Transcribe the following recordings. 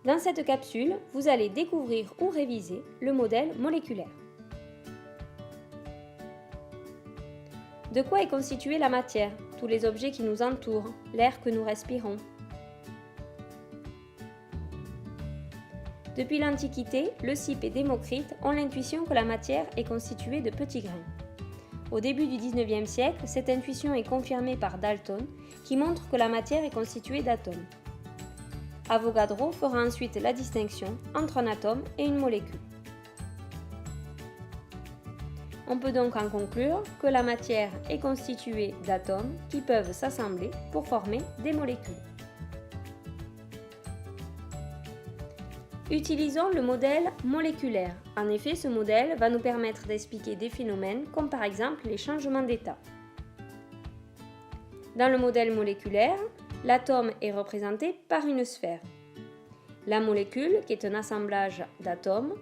Dans cette capsule, vous allez découvrir ou réviser le modèle moléculaire. De quoi est constituée la matière, tous les objets qui nous entourent, l'air que nous respirons? Depuis l'Antiquité, Leucippe et Démocrite ont l'intuition que la matière est constituée de petits grains. Au début du XIXe siècle, cette intuition est confirmée par Dalton, qui montre que la matière est constituée d'atomes. Avogadro fera ensuite la distinction entre un atome et une molécule. On peut donc en conclure que la matière est constituée d'atomes qui peuvent s'assembler pour former des molécules. Utilisons le modèle moléculaire. En effet, ce modèle va nous permettre d'expliquer des phénomènes comme par exemple les changements d'état. Dans le modèle moléculaire, l'atome est représenté par une sphère. La molécule, qui est un assemblage d'atomes,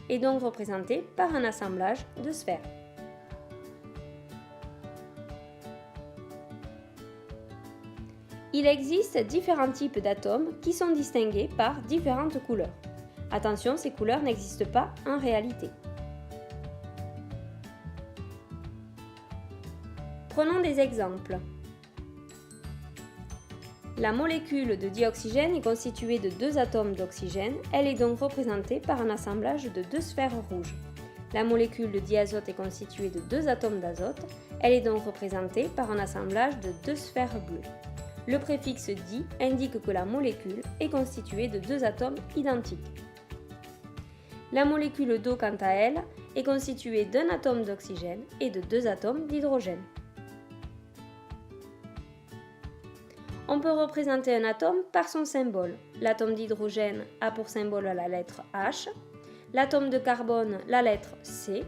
est donc représentée par un assemblage de sphères. Il existe différents types d'atomes qui sont distingués par différentes couleurs. Attention, ces couleurs n'existent pas en réalité. Prenons des exemples. La molécule de dioxygène est constituée de 2 atomes d'oxygène, elle est donc représentée par un assemblage de 2 sphères rouges. La molécule de diazote est constituée de 2 atomes d'azote, elle est donc représentée par un assemblage de 2 sphères bleues. Le préfixe di indique que la molécule est constituée de 2 atomes identiques. La molécule d'eau, quant à elle, est constituée d'un atome d'oxygène et de 2 atomes d'hydrogène. On peut représenter un atome par son symbole. L'atome d'hydrogène a pour symbole la lettre H, l'atome de carbone la lettre C,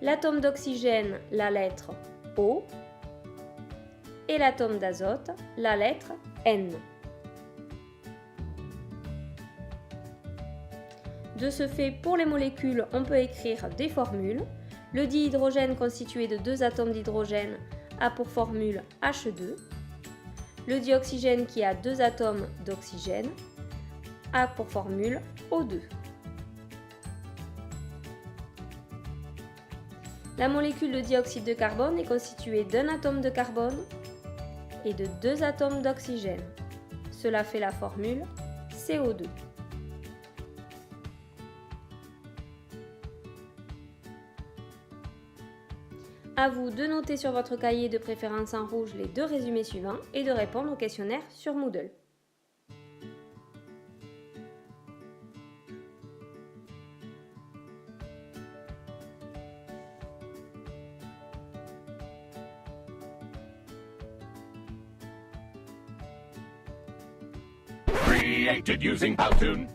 l'atome d'oxygène la lettre O et l'atome d'azote la lettre N. De ce fait, pour les molécules, on peut écrire des formules. Le dihydrogène constitué de 2 atomes d'hydrogène a pour formule H2. Le dioxygène qui a 2 atomes d'oxygène a pour formule O2. La molécule de dioxyde de carbone est constituée d'un atome de carbone et de 2 atomes d'oxygène. Cela fait la formule CO2. À vous de noter sur votre cahier de préférence en rouge les 2 résumés suivants et de répondre au questionnaire sur Moodle. Created using Powtoon.